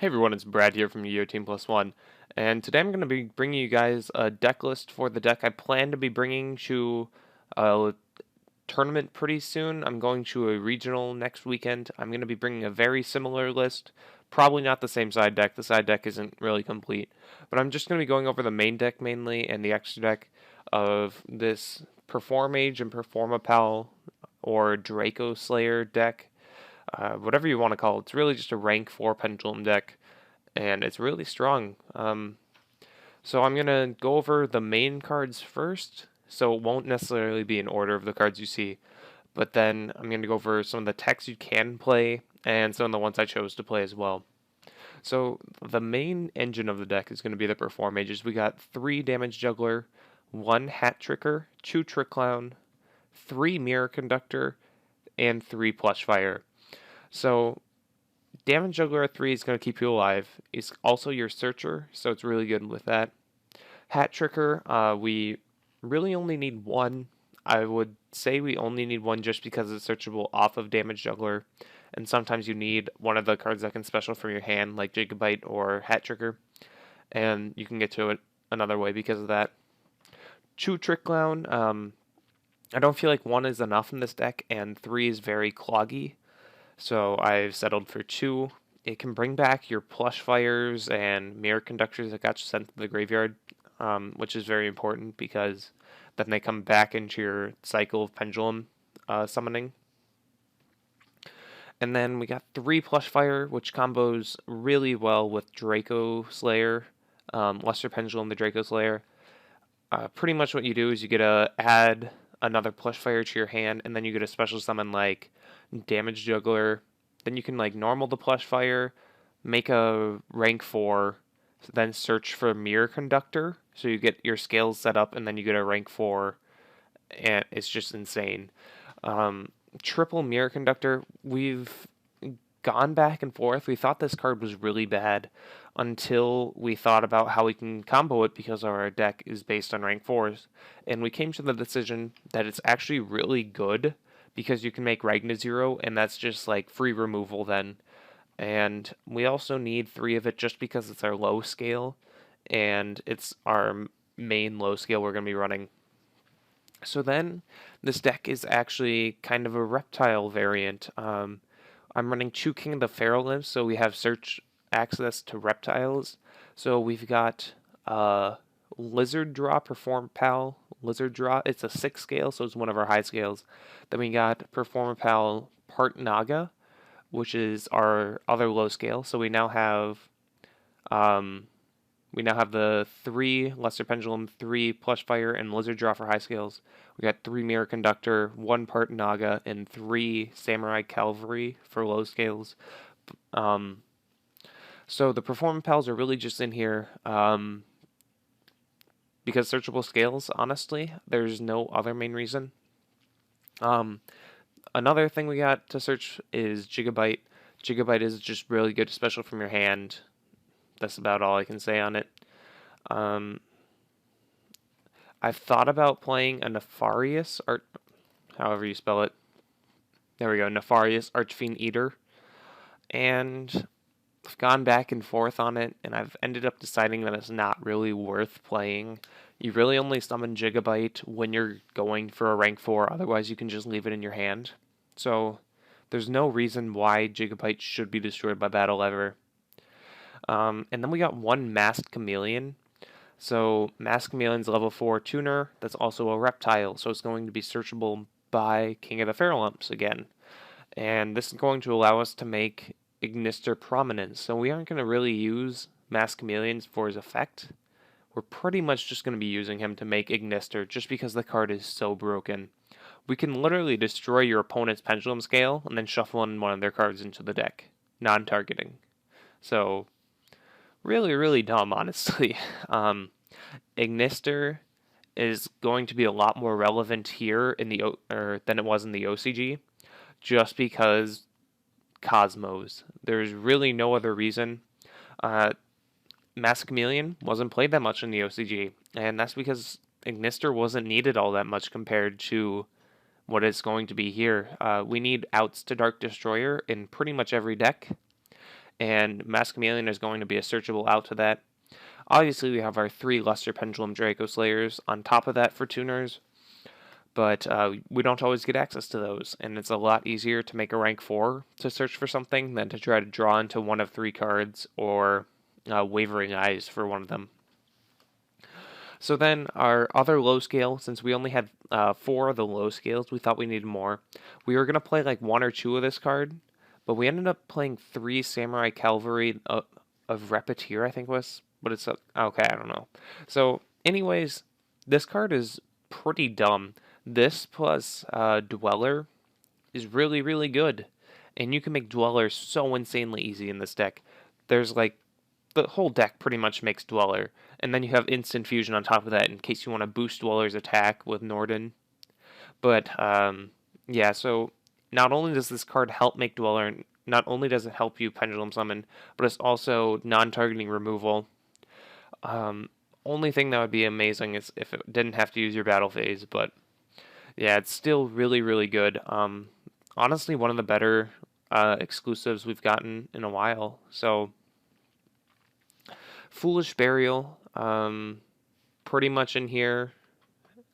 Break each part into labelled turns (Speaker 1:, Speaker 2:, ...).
Speaker 1: Hey everyone, it's Brad here from Yugioh Team Plus One, and today I'm going to be bringing you guys a deck list for the deck I plan to be bringing to a tournament pretty soon. I'm going to a regional next weekend. I'm going to be bringing a very similar list, probably not the same side deck. The side deck isn't really complete, but I'm just going to be going over the main deck mainly and the extra deck of this Performage and Performapal or Draco Slayer deck. Whatever you want to call it. It's really just a rank 4 Pendulum deck, and it's really strong. So I'm going to go over the main cards first, so it won't necessarily be in order of the cards you see, but then I'm going to go over some of the techs you can play, and some of the ones I chose to play as well. So the main engine of the deck is going to be the Perform Mages. We got 3 Damage Juggler, 1 Hat Tricker, 2 Trick Clown, 3 Mirror Conductor, and 3 Plush Fire. So Damage Juggler at 3 is going to keep you alive. It's also your Searcher, so it's really good with that. Hat Tricker, we really only need 1. I would say we only need 1 just because it's searchable off of Damage Juggler, and sometimes you need one of the cards that can special from your hand, like Gigabyte or Hat Tricker, and you can get to it another way because of that. 2 Trick Clown, I don't feel like 1 is enough in this deck, and 3 is very cloggy. So I've settled for 2. It can bring back your plush fires and mirror conductors that got sent to the graveyard, which is very important because then they come back into your cycle of pendulum summoning. And then we got 3 plush fire, which combos really well with Draco Slayer, Luster Pendulum, the Draco Slayer. Pretty much what you do is you get to add another plush fire to your hand, and then you get a special summon like Damage Juggler. Then you can like normal the plush fire, make a rank 4, then search for Mirror Conductor. So you get your scales set up, and then you get a rank 4, and it's just insane. Triple Mirror Conductor, we've gone back and forth. We thought this card was really bad until we thought about how we can combo it because our deck is based on rank 4s. And we came to the decision that it's actually really good because you can make Ragna 0, and that's just like free removal then. And we also need 3 of it just because it's our low scale, and it's our main low scale we're going to be running. So then, this deck is actually kind of a reptile variant. I'm running 2 King of the Feral Imps, so we have search access to reptiles. So we've got Lizard Draw, Perform Pal, Lizard Draw. It's a 6 scale, so it's one of our high scales. Then we got Perform Pal Part Naga, which is our other low scale. So we now have the 3 Lesser Pendulum, 3 Plush Fire, and Lizard Draw for high scales. We got 3 Mirror Conductor, 1 Part Naga, and 3 Samurai Cavalry for low scales. So the Performance Pals are really just in here because searchable scales, honestly. There's no other main reason. Another thing we got to search is Gigabyte. Gigabyte is just really good, special from your hand. That's about all I can say on it. I've thought about playing a Nefarious, or however you spell it. There we go, Nefarious Archfiend Eater. And I've gone back and forth on it, and I've ended up deciding that it's not really worth playing. You really only summon Gigabyte when you're going for a rank 4, otherwise you can just leave it in your hand. So there's no reason why Gigabyte should be destroyed by battle ever. And then we got 1 Masked Chameleon. So Masked Chameleon's level 4 tuner. That's also a reptile, so it's going to be searchable by King of the Feral Imps again. And this is going to allow us to make Ignister Prominence. So we aren't going to really use Masked Chameleons for his effect. We're pretty much just going to be using him to make Ignister just because the card is so broken. We can literally destroy your opponent's Pendulum Scale and then shuffle in one of their cards into the deck, non-targeting. So really, really dumb, honestly. Ignister is going to be a lot more relevant here in the than it was in the OCG, just because Cosmos. There's really no other reason. Masked Chameleon wasn't played that much in the OCG, and that's because Ignister wasn't needed all that much compared to what it's going to be here. We need outs to Dark Destroyer in pretty much every deck, and Mass Chameleon is going to be a searchable out to that. Obviously, we have our 3 Luster Pendulum Draco Slayers on top of that for tuners, but we don't always get access to those, and it's a lot easier to make a rank 4 to search for something than to try to draw into one of 3 cards or Wavering Eyes for one of them. So then our other low scale, since we only had 4 of the low scales, we thought we needed more. We were going to play like 1 or 2 of this card, but we ended up playing 3 Samurai Cavalry of Repeteer, I think was, but it's, okay, I don't know. So anyways, this card is pretty dumb. This plus Dweller is really, really good, and you can make Dweller so insanely easy in this deck. There's like, the whole deck pretty much makes Dweller, and then you have Instant Fusion on top of that in case you want to boost Dweller's attack with Norden. But, yeah, so not only does this card help make Dweller, not only does it help you Pendulum Summon, but it's also non-targeting removal. Only thing that would be amazing is if it didn't have to use your battle phase, but yeah, it's still really, really good. Honestly, one of the better exclusives we've gotten in a while, so... Foolish Burial, pretty much in here.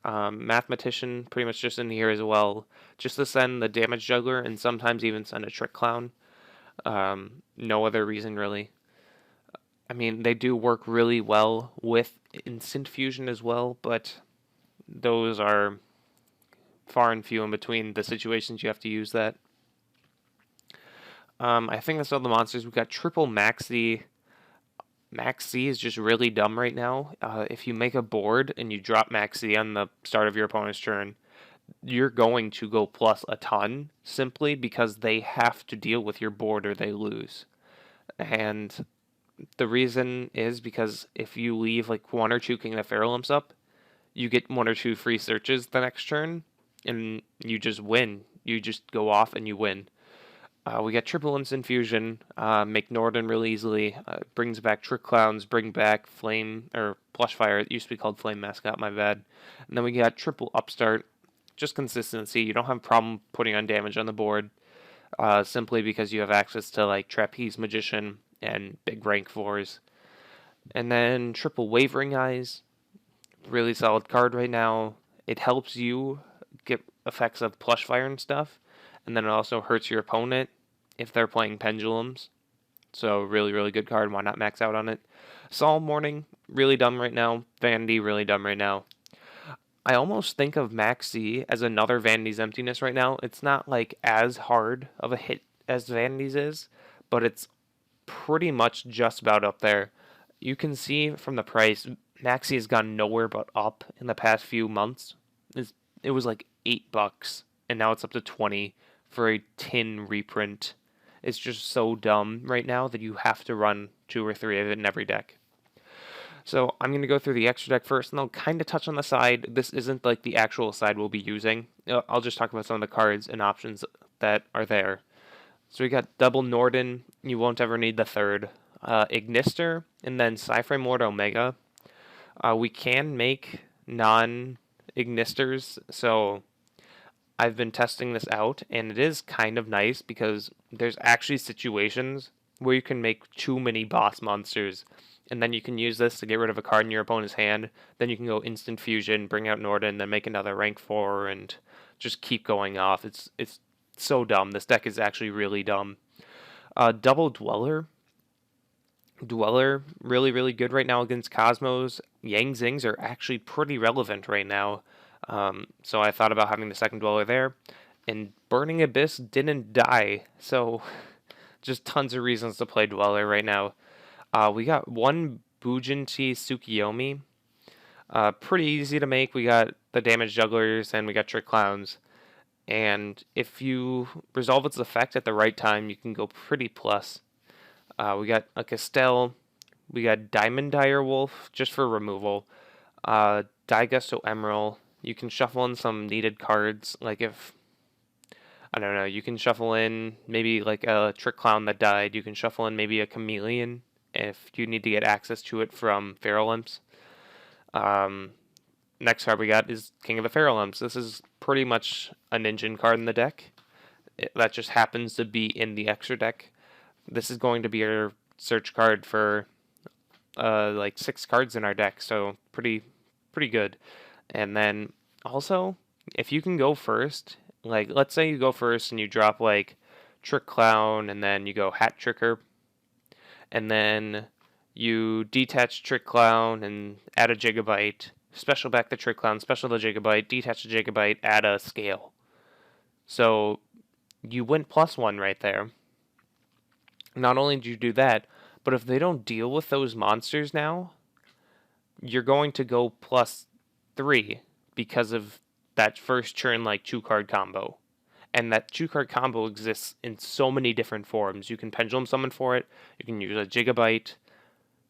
Speaker 1: Mathematician, pretty much just in here as well. Just to send the Damage Juggler and sometimes even send a Trick Clown. No other reason really. I mean, they do work really well with Instant Fusion as well, but those are far and few in between the situations you have to use that. I think that's all the monsters. We've got Triple Maxi. Maxi is just really dumb right now. If you make a board and you drop Maxi on the start of your opponent's turn, you're going to go plus a ton simply because they have to deal with your board or they lose. And the reason is because if you leave like 1 or 2 King of Pharaohs up, you get 1 or 2 free searches the next turn, and you just win. You just go off and you win. We got triple Instant Fusion, make Norden really easily, brings back Trick Clowns, bring back Flame, or Plush Fire, it used to be called Flame Mascot, my bad. And then we got triple Upstart, just consistency, you don't have a problem putting on damage on the board, simply because you have access to like Trapeze Magician and big rank 4s. And then triple Wavering Eyes, really solid card right now. It helps you get effects of Plush Fire and stuff, and then it also hurts your opponent if they're playing Pendulums. So really, really good card. Why not max out on it? Solemn Warning, really dumb right now. Vanity, really dumb right now. I almost think of Maxi as another Vanity's Emptiness right now. It's not like as hard of a hit as Vanity's is, but it's pretty much just about up there. You can see from the price, Maxi has gone nowhere but up in the past few months. It was like $8, and now it's up to 20 for a tin reprint. It's just so dumb right now that you have to run 2 or 3 of it in every deck. So I'm going to go through the extra deck first, and I'll kind of touch on the side. This isn't like the actual side we'll be using. I'll just talk about some of the cards and options that are there. So we got double Norden. You won't ever need the third. Ignister, and then Cyframe Lord Omega. We can make non-Ignisters, so I've been testing this out, and it is kind of nice because there's actually situations where you can make too many boss monsters, and then you can use this to get rid of a card in your opponent's hand. Then you can go Instant Fusion, bring out Norden, then make another rank 4, and just keep going off. It's so dumb. This deck is actually really dumb. Double Dweller. Dweller, really, really good right now against Cosmos. Yang Zings are actually pretty relevant right now. So I thought about having the second Dweller there. And Burning Abyss didn't die, so just tons of reasons to play Dweller right now. We got one Bujinchi Tsukiyomi. Pretty easy to make. We got the Damage Jugglers and we got Trick Clowns. And if you resolve its effect at the right time, you can go pretty plus. We got a Castell. We got Diamond Dire Wolf just for removal. Daigusto Emerald. You can shuffle in some needed cards, like if, I don't know, you can shuffle in maybe like a Trick Clown that died. You can shuffle in maybe a Chameleon if you need to get access to it from Feral Imps. Next card we got is King of the Feral Imps. This is pretty much an engine card in the deck. That just happens to be in the extra deck. this is going to be our search card for like 6 cards in our deck, so pretty good. And then also, if you can go first, like let's say you go first and you drop like Trick Clown, and then you go Hat Tricker, and then you detach Trick Clown and add a Gigabyte, special back the Trick Clown, special the Gigabyte, detach the Gigabyte, add a Scale. So you went +1 right there. Not only did you do that, but if they don't deal with those monsters now, you're going to go +3 because of that first turn like 2-card combo. And that 2-card combo exists in so many different forms. You can Pendulum Summon for it, you can use a Gigabyte,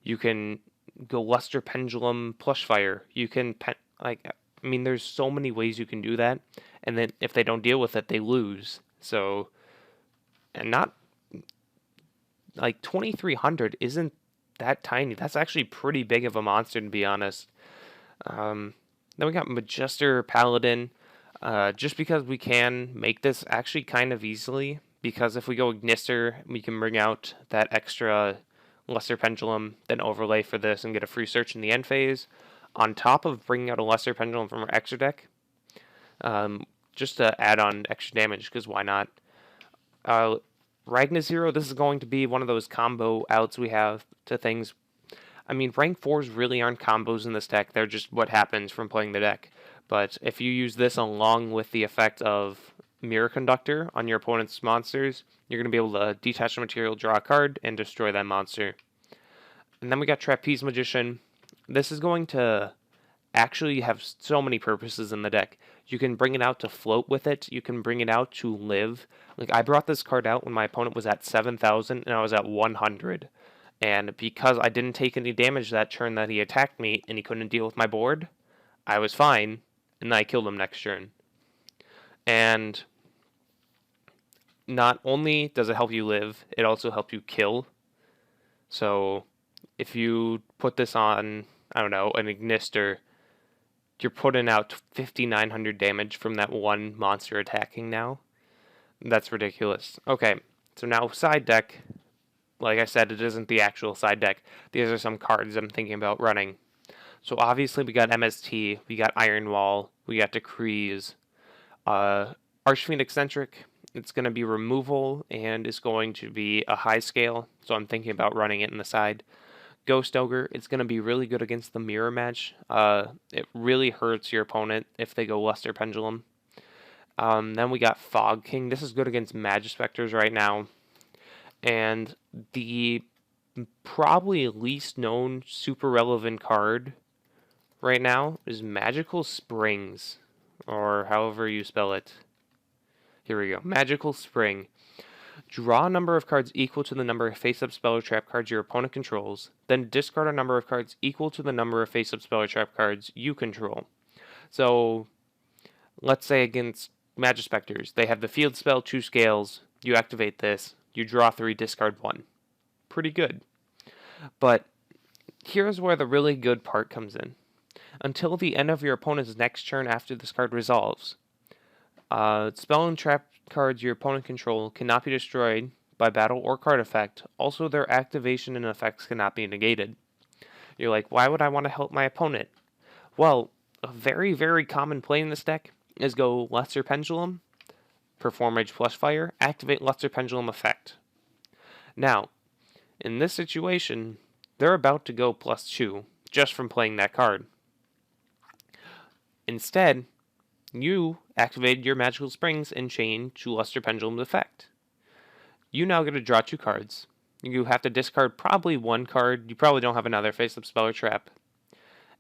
Speaker 1: you can go Luster Pendulum Plush Fire, you can, there's so many ways you can do that. And then if they don't deal with it, they lose. So, and not, like 2300 isn't that tiny. That's actually pretty big of a monster, to be honest. Then we got Magister Paladin. Just because we can make this actually kind of easily, because if we go Ignister, we can bring out that extra Lesser Pendulum, then overlay for this and get a free search in the end phase, on top of bringing out a Lesser Pendulum from our extra deck, just to add on extra damage, because why not? Ragna Zero, this is going to be one of those combo outs we have to things. I mean, rank 4s really aren't combos in this deck, they're just what happens from playing the deck. But if you use this along with the effect of Mirror Conductor on your opponent's monsters, you're going to be able to detach the material, draw a card, and destroy that monster. And then we got Trapeze Magician. This is going to actually have so many purposes in the deck. You can bring it out to float with it. You can bring it out to live. Like, I brought this card out when my opponent was at 7,000 and I was at 100. And because I didn't take any damage that turn that he attacked me and he couldn't deal with my board, I was fine. And then I killed him next turn. And not only does it help you live, it also helps you kill. So if you put this on, I don't know, an Ignister, you're putting out 5,900 damage from that one monster attacking now. That's ridiculous. Okay, so now side deck. Like I said, it isn't the actual side deck. These are some cards I'm thinking about running. So obviously we got MST, we got Iron Wall, we got Decrees. Archfiend Eccentric, it's going to be removal and is going to be a high scale, so I'm thinking about running it in the side. Ghost Ogre, it's going to be really good against the mirror match. It really hurts your opponent if they go Luster Pendulum. Then we got Fog King. This is good against Magispectors right now. And the probably least known super relevant card right now is Magical Springs, or however you spell it. Here we go. Magical Spring. Draw a number of cards equal to the number of face-up spell or trap cards your opponent controls, then discard a number of cards equal to the number of face-up spell or trap cards you control. So, let's say against Magispectors, they have the field spell, 2 scales, you activate this, you draw 3, discard 1. Pretty good. But here's where the really good part comes in. Until the end of your opponent's next turn after this card resolves, spell and trap cards your opponent control cannot be destroyed by battle or card effect. Also, their activation and effects cannot be negated. You're like, why would I want to help my opponent? Well, a very, very common play in this deck is go Lesser Pendulum, Performage plus Fire, activate Lesser Pendulum effect. Now, in this situation, they're about to go +2 just from playing that card. Instead, you activated your Magical Springs and chain to Luster Pendulum's effect. You now get to draw 2 cards. You have to discard probably 1 card. You probably don't have another face-up spell or trap.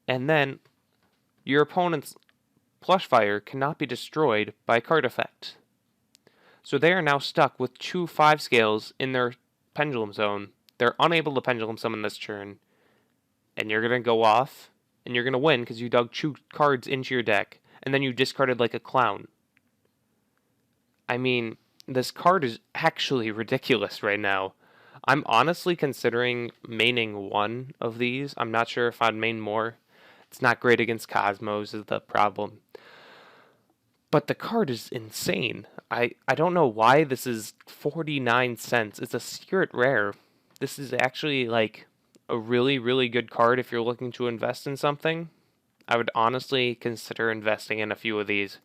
Speaker 1: And then, your opponent's Plush Fire cannot be destroyed by card effect. So they are now stuck with 2 5 scales in their Pendulum Zone. They're unable to Pendulum Summon this turn. And you're going to go off, and you're going to win because you dug 2 cards into your deck. And then you discarded like a clown. I mean, this card is actually ridiculous right now. I'm honestly considering maining 1 of these. I'm not sure if I'd main more. It's not great against Cosmos is the problem. But the card is insane. I don't know why this is 49 cents. It's a secret rare. This is actually like a really, really good card if you're looking to invest in something. I would honestly consider investing in a few of these.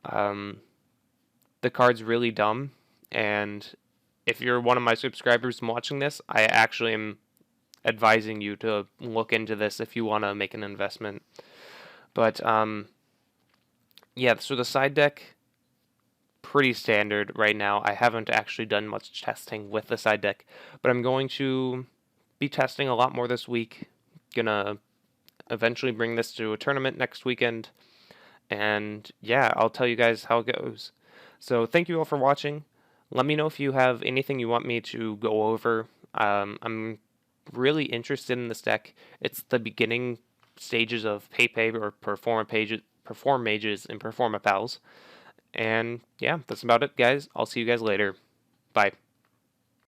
Speaker 1: Um, the card's really dumb, and if you're one of my subscribers watching this, I actually am advising you to look into this if you want to make an investment. But yeah, so the side deck, pretty standard right now. I haven't actually done much testing with the side deck, but I'm going to be testing a lot more this week. Gonna eventually bring this to a tournament next weekend, and yeah, I'll tell you guys how it goes. So thank you all for watching. Let me know if you have anything you want me to go over. I'm really interested in this deck. It's the beginning stages of PEPe or Performages and Performapals. And yeah, that's about it, guys. I'll see you guys later. Bye.